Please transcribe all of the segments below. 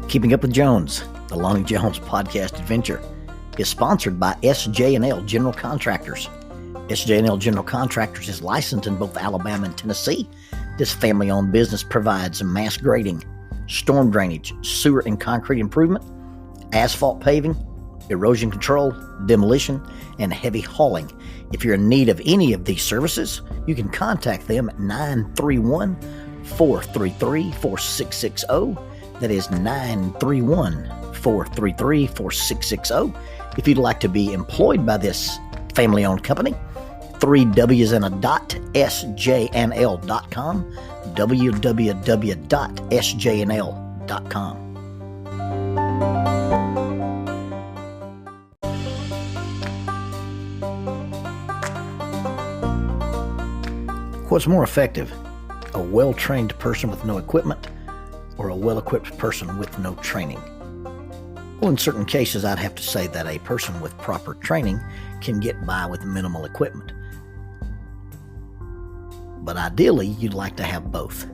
Keeping Up with Jones, the Lonnie Jones podcast adventure, is sponsored by SJ&L General Contractors. SJ&L General Contractors is licensed in both Alabama and Tennessee. This family-owned business provides mass grading, storm drainage, sewer and concrete improvement, asphalt paving, erosion control, demolition, and heavy hauling. If you're in need of any of these services, you can contact them at 931-433-4660. That is 931-433-4660. If you'd like to be employed by this family-owned company, 3 W's and a dot, sjnl.com, www.sjnl.com. What's more effective, a well-trained person with no equipment or a well-equipped person with no training? Well, in certain cases, I'd have to say that a person with proper training can get by with minimal equipment. But ideally, you'd like to have both.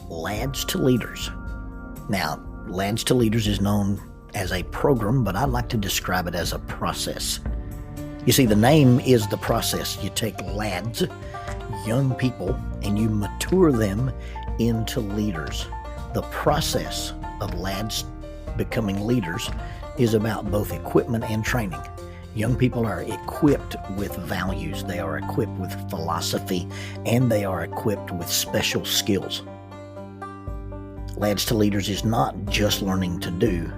Lads to Leaders. Now, Lads to Leaders is known as a program, but I like to describe it as a process. You see, the name is the process. You take lads, young people, and you mature them into leaders. The process of lads becoming leaders is about both equipment and training. Young people are equipped with values, they are equipped with philosophy, and they are equipped with special skills. Lads to Leaders is not just learning to do,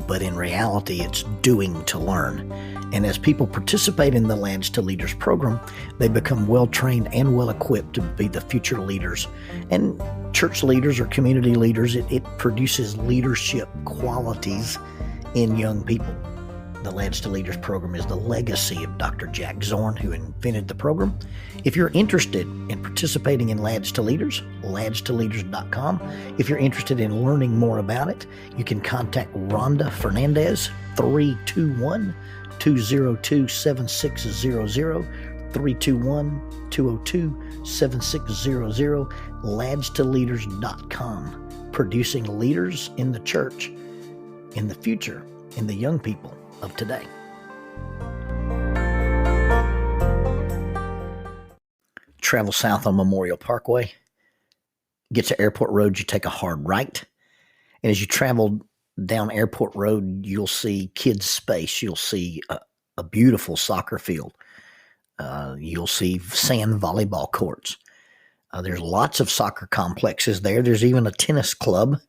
but in reality it's doing to learn. And as people participate in the Lads to Leaders program, they become well-trained and well-equipped to be the future leaders. And church leaders or community leaders, it produces leadership qualities in young people. The Lads to Leaders program is the legacy of Dr. Jack Zorn, who invented the program. If you're interested in participating in Lads to Leaders, ladstoleaders.com. If you're interested in learning more about it, you can contact Rhonda Fernandez, 321-202-7600, 321-202-7600, ladstoleaders.com, producing leaders in the church, in the future, in the young people of today. Travel south on Memorial Parkway. Get to Airport Road, you take a hard right. And as you travel down Airport Road, you'll see kids' space. You'll see a beautiful soccer field. You'll see sand volleyball courts. There's lots of soccer complexes there. There's even a tennis club.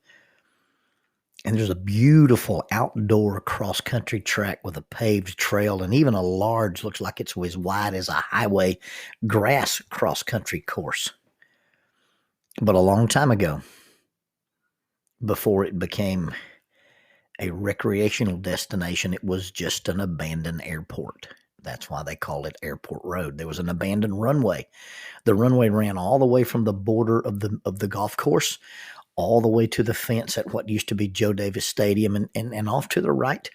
And there's a beautiful outdoor cross-country track with a paved trail and even a large, looks like it's as wide as a highway, grass cross-country course. But a long time ago, before it became a recreational destination, it was just an abandoned airport. That's why they call it Airport Road. There was an abandoned runway. The runway ran all the way from the border of the golf course all the way to the fence at what used to be Joe Davis Stadium, and off to the right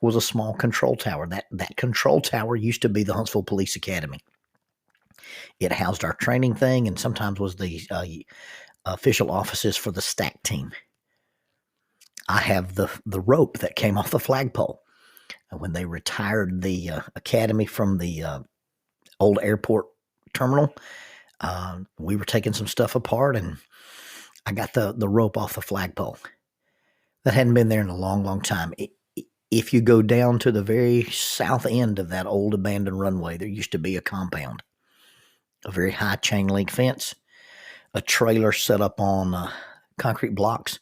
was a small control tower. That control tower used to be the Huntsville Police Academy. It housed our training thing and sometimes was the official offices for the stack team. I have the rope that came off the flagpole. When they retired the academy from the old airport terminal, we were taking some stuff apart, and I got the rope off the flagpole. That hadn't been there in a long, long time. If you go down to the very south end of that old abandoned runway, there used to be a compound, a very high chain link fence, a trailer set up on concrete blocks,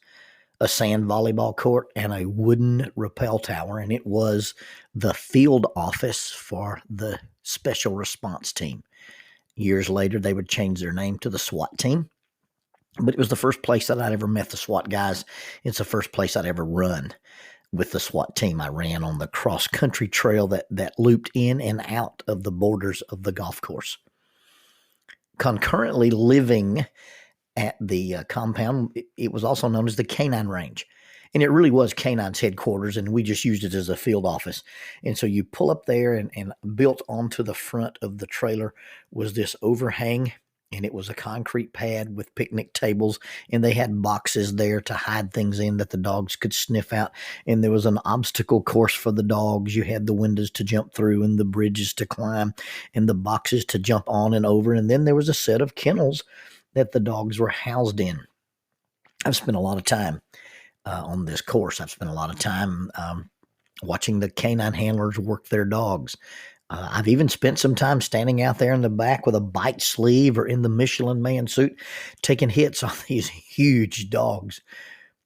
a sand volleyball court, and a wooden rappel tower. And it was the field office for the special response team. Years later, they would change their name to the SWAT team. But it was the first place that I'd ever met the SWAT guys. It's the first place I'd ever run with the SWAT team. I ran on the cross-country trail that looped in and out of the borders of the golf course. Concurrently living at the compound, it was also known as the K-9 range. And it really was K-9's headquarters, and we just used it as a field office. And so you pull up there, and built onto the front of the trailer was this overhang and it was a concrete pad with picnic tables, and they had boxes there to hide things in that the dogs could sniff out. And there was an obstacle course for the dogs. You had the windows to jump through and the bridges to climb and the boxes to jump on and over. And then there was a set of kennels that the dogs were housed in. I've spent a lot of time on this course. I've spent a lot of time watching the K-9 handlers work their dogs. I've even spent some time standing out there in the back with a bite sleeve or in the Michelin Man suit, taking hits on these huge dogs.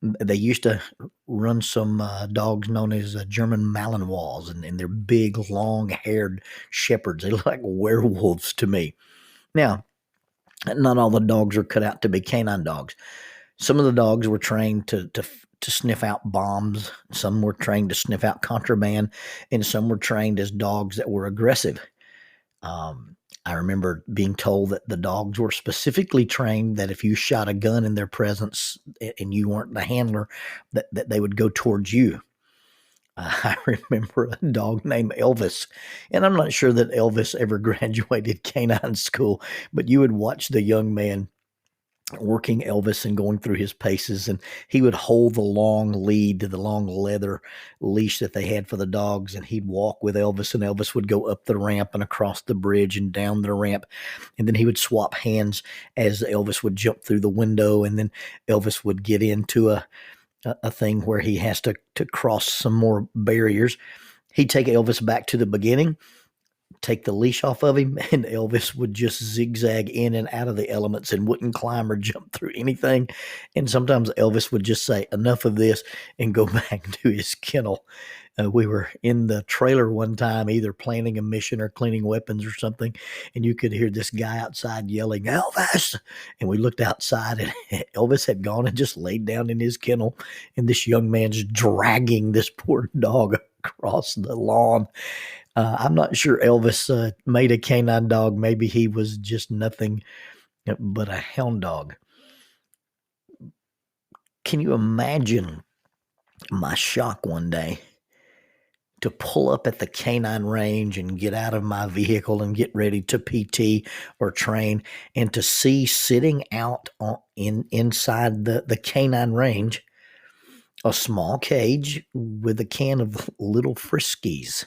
They used to run some dogs known as German Malinois, and they're big, long-haired shepherds. They look like werewolves to me. Now, not all the dogs are cut out to be canine dogs. Some of the dogs were trained to sniff out bombs. Some were trained to sniff out contraband, and some were trained as dogs that were aggressive. I remember being told that the dogs were specifically trained that if you shot a gun in their presence and you weren't the handler, that they would go towards you. I remember a dog named Elvis, and I'm not sure that Elvis ever graduated canine school, but you would watch the young man working Elvis and going through his paces, and he would hold the long lead to the long leather leash that they had for the dogs, and he'd walk with Elvis, and Elvis would go up the ramp and across the bridge and down the ramp, and then he would swap hands as Elvis would jump through the window, and then Elvis would get into a thing where he has to cross some more barriers. He'd take Elvis back to the beginning, take the leash off of him, and Elvis would just zigzag in and out of the elements and wouldn't climb or jump through anything. And sometimes Elvis would just say, enough of this, and go back to his kennel. We were in the trailer one time, either planning a mission or cleaning weapons or something, and you could hear this guy outside yelling, Elvis! And we looked outside, and Elvis had gone and just laid down in his kennel, and this young man's dragging this poor dog across the lawn. I'm not sure Elvis made a canine dog. Maybe he was just nothing but a hound dog. Can you imagine my shock one day to pull up at the canine range and get out of my vehicle and get ready to PT or train, and to see sitting out inside the canine range a small cage with a can of Little Friskies?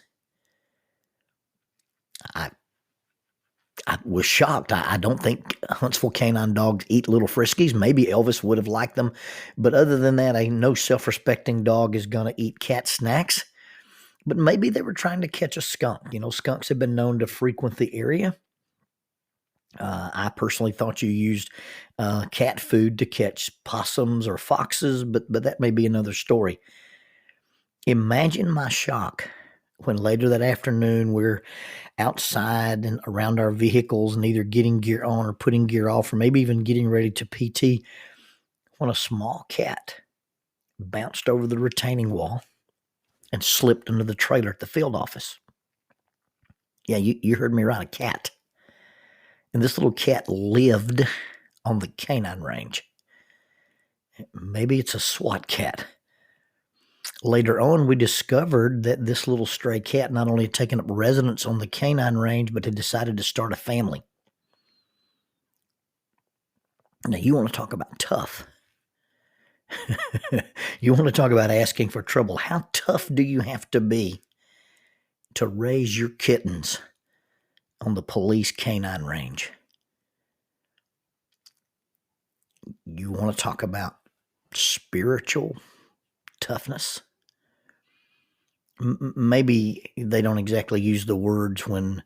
I was shocked. I don't think Huntsville canine dogs eat Little Friskies. Maybe Elvis would have liked them, but other than that, no self-respecting dog is going to eat cat snacks. But maybe they were trying to catch a skunk. You know, skunks have been known to frequent the area. I personally thought you used cat food to catch possums or foxes, but that may be another story. Imagine my shock when later that afternoon we're outside and around our vehicles and either getting gear on or putting gear off, or maybe even getting ready to PT, when a small cat bounced over the retaining wall and slipped into the trailer at the field office. Yeah, you heard me right, a cat. And this little cat lived on the canine range. Maybe it's a SWAT cat. Later on, we discovered that this little stray cat not only had taken up residence on the canine range, but had decided to start a family. Now, you want to talk about tough. You want to talk about asking for trouble. How tough do you have to be to raise your kittens on the police canine range? You want to talk about spiritual toughness? Maybe they don't exactly use the words when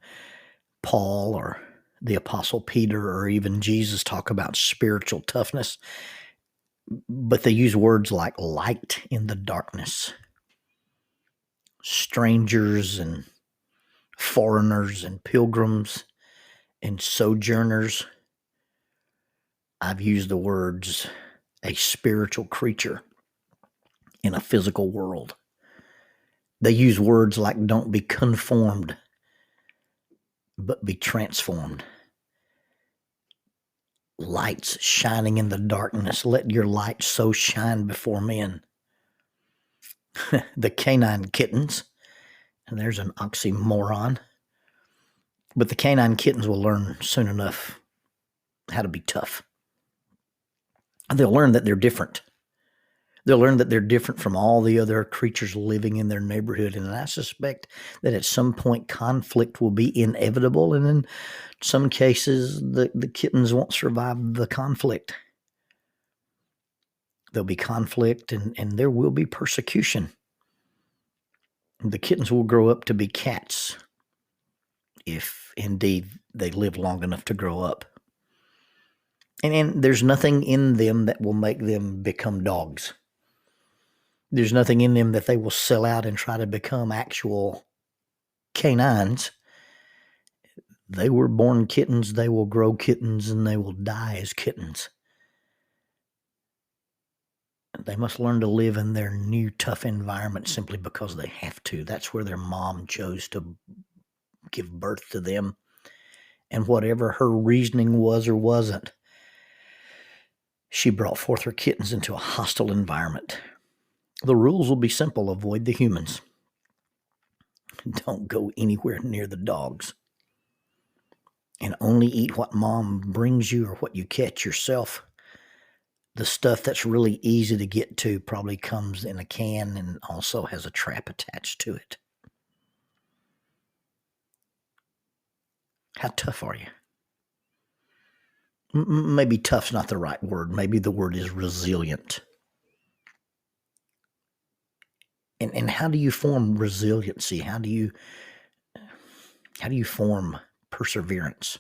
Paul or the Apostle Peter or even Jesus talk about spiritual toughness, but they use words like light in the darkness, strangers and foreigners and pilgrims and sojourners. I've used the words a spiritual creature in a physical world. They use words like don't be conformed, but be transformed. Lights shining in the darkness. Let your light so shine before men. The canine kittens, and there's an oxymoron, but the canine kittens will learn soon enough how to be tough. They'll learn that they're different. They'll learn that they're different from all the other creatures living in their neighborhood. And I suspect that at some point conflict will be inevitable. And in some cases, the kittens won't survive the conflict. There'll be conflict and there will be persecution. The kittens will grow up to be cats, if indeed they live long enough to grow up. And there's nothing in them that will make them become dogs. There's nothing in them that they will sell out and try to become actual K-9s. They were born kittens, they will grow kittens, and they will die as kittens. They must learn to live in their new tough environment simply because they have to. That's where their mom chose to give birth to them. And whatever her reasoning was or wasn't, she brought forth her kittens into a hostile environment. The rules will be simple. Avoid the humans. Don't go anywhere near the dogs. And only eat what mom brings you or what you catch yourself. The stuff that's really easy to get to probably comes in a can and also has a trap attached to it. How tough are you? Maybe tough's not the right word. Maybe the word is resilient. And how do you form resiliency? How do you form perseverance?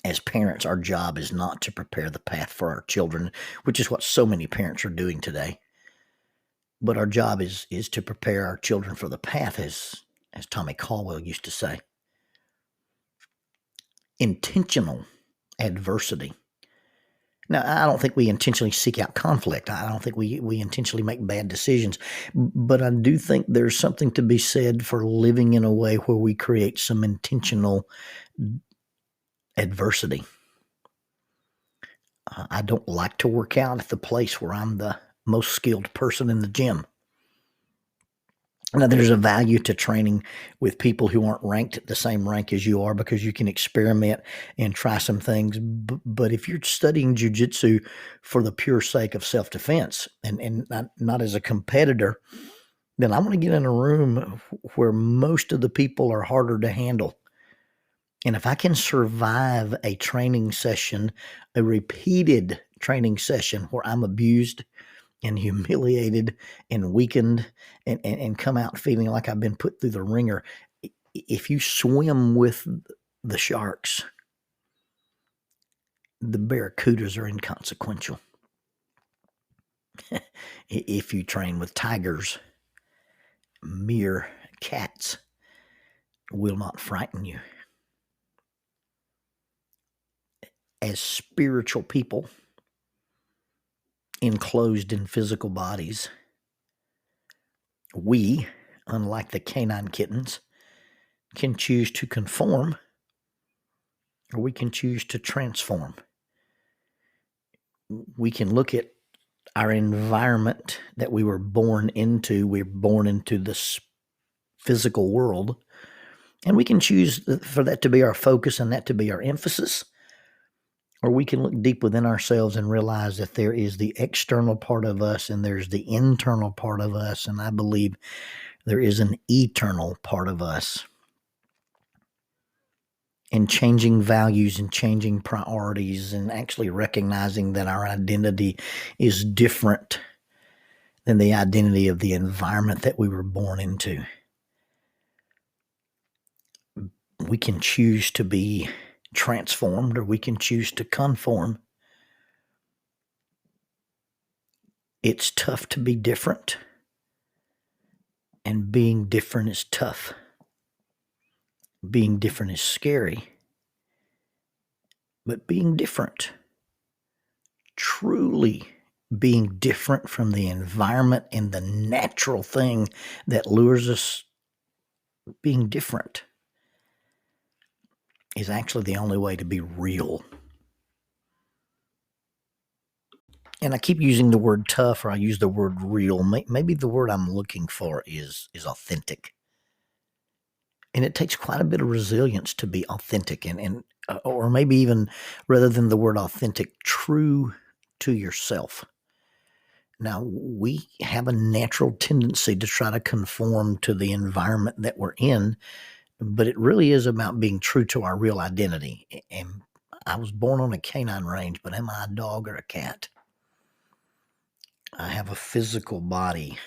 As parents, our job is not to prepare the path for our children, which is what so many parents are doing today. But our job is to prepare our children for the path, as Tommy Caldwell used to say. Intentional adversity. Now, I don't think we intentionally seek out conflict. I don't think we intentionally make bad decisions. But I do think there's something to be said for living in a way where we create some intentional adversity. I don't like to work out at the place where I'm the most skilled person in the gym. Now, there's a value to training with people who aren't ranked at the same rank as you are because you can experiment and try some things. But if you're studying jiu-jitsu for the pure sake of self-defense and not as a competitor, then I want to get in a room where most of the people are harder to handle. And if I can survive a training session, a repeated training session where I'm abused and humiliated and weakened and come out feeling like I've been put through the ringer. If you swim with the sharks, the barracudas are inconsequential. If you train with tigers, mere cats will not frighten you. As spiritual people, enclosed in physical bodies, we, unlike the K-9 kittens, can choose to conform or we can choose to transform. We can look at our environment that we were born into. We're born into this physical world, and we can choose for that to be our focus and that to be our emphasis. Or we can look deep within ourselves and realize that there is the external part of us and there's the internal part of us. And I believe there is an eternal part of us. And changing values and changing priorities and actually recognizing that our identity is different than the identity of the environment that we were born into. We can choose to be transformed or we can choose to conform. It's tough to be different, and being different is tough. Being different is scary, but being different, truly being different from the environment and the natural thing that lures us, being different is actually the only way to be real. And I keep using the word tough, or I use the word real. Maybe the word I'm looking for is authentic. And it takes quite a bit of resilience to be authentic or maybe even, rather than the word authentic, true to yourself. Now, we have a natural tendency to try to conform to the environment that we're in, but it really is about being true to our real identity. And I was born on a K-9 range, but am I a dog or a cat? I have a physical body,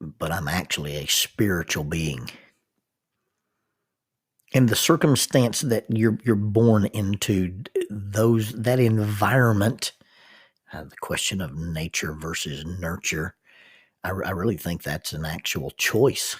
but I'm actually a spiritual being. And the circumstance that you're born into, that environment, the question of nature versus nurture, I really think that's an actual choice.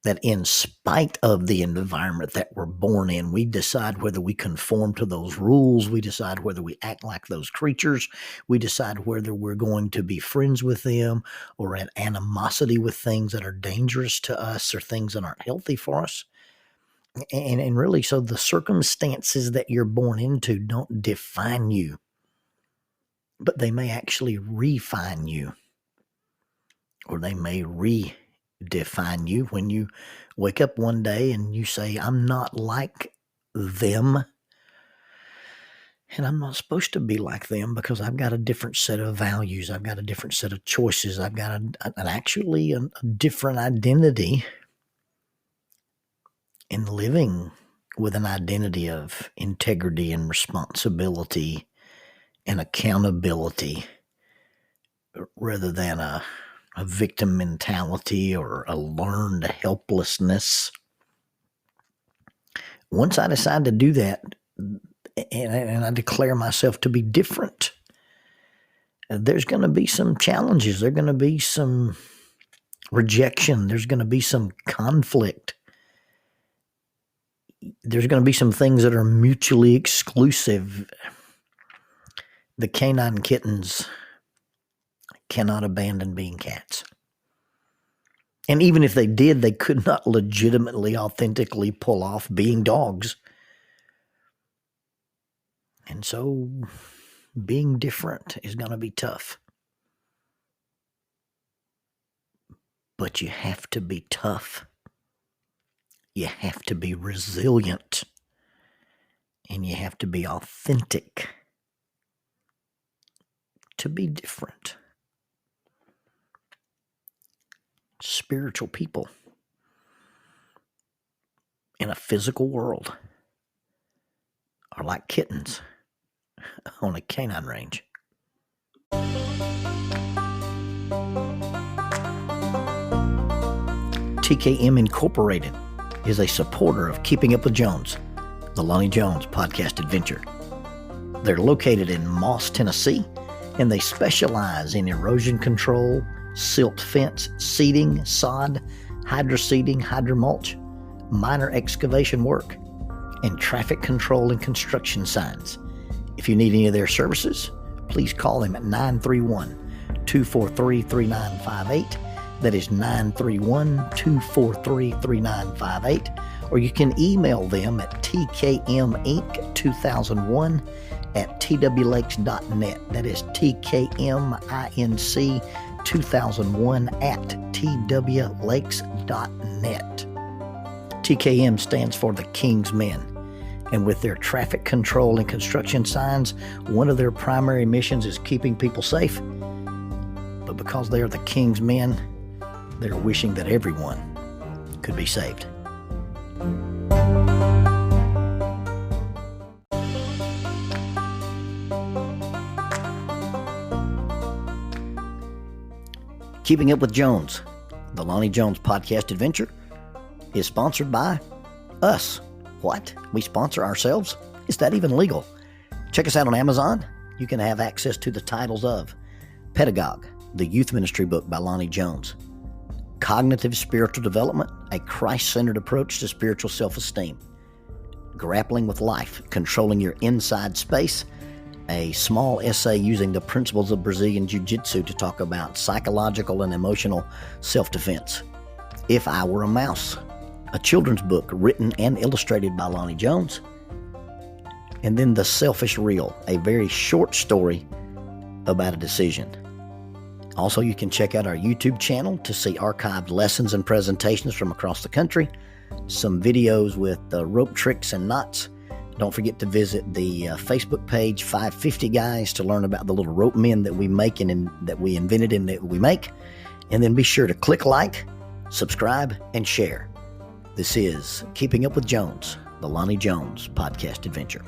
That in spite of the environment that we're born in, we decide whether we conform to those rules. We decide whether we act like those creatures. We decide whether we're going to be friends with them or at animosity with things that are dangerous to us or things that aren't healthy for us. And really, so the circumstances that you're born into don't define you, but they may actually refine you, or they may redefine you when you wake up one day and you say, I'm not like them, and I'm not supposed to be like them because I've got a different set of values. I've got a different set of choices. I've got a different identity. In living with an identity of integrity and responsibility and accountability rather than a victim mentality or a learned helplessness. Once I decide to do that and I declare myself to be different, there's going to be some challenges. There's going to be some rejection. There's going to be some conflict. There's going to be some things that are mutually exclusive. The K-9 kittens cannot abandon being cats. And even if they did, they could not legitimately, authentically pull off being dogs. And so being different is going to be tough. But you have to be tough. You have to be resilient, and you have to be authentic to be different. Spiritual people in a physical world are like kittens on a K-9 range. TKM Incorporated is a supporter of Keeping Up with Jones, the Lonnie Jones podcast adventure. They're located in Moss, Tennessee, and they specialize in erosion control, silt fence, seeding, sod, hydroseeding, hydromulch, minor excavation work, and traffic control and construction signs. If you need any of their services, please call them at 931-243-3958. That is 931-243-3958. Or you can email them at tkminc2001@twlakes.net. That is tkminc2001@twlakes.net. TKM stands for the King's Men. And with their traffic control and construction signs, one of their primary missions is keeping people safe. But because they are the King's Men, they're wishing that everyone could be saved. Keeping Up with Jones, the Lonnie Jones podcast adventure, is sponsored by us. What? We sponsor ourselves? Is that even legal? Check us out on Amazon. You can have access to the titles of Pedagogue, the youth ministry book by Lonnie Jones, Cognitive Spiritual Development, a Christ-centered approach to spiritual self-esteem, Grappling with Life, Controlling Your Inside Space, a small essay using the principles of Brazilian Jiu-Jitsu to talk about psychological and emotional self-defense, If I Were a Mouse, a children's book written and illustrated by Lonnie Jones, and then The Selfish Reel, a very short story about a decision. Also, you can check out our YouTube channel to see archived lessons and presentations from across the country, some videos with rope tricks and knots. Don't forget to visit the Facebook page 550 Guys to learn about the little rope men that we make and that we invented and that we make. And then be sure to click like, subscribe, and share. This is Keeping Up with Jones, the Lonnie Jones podcast adventure.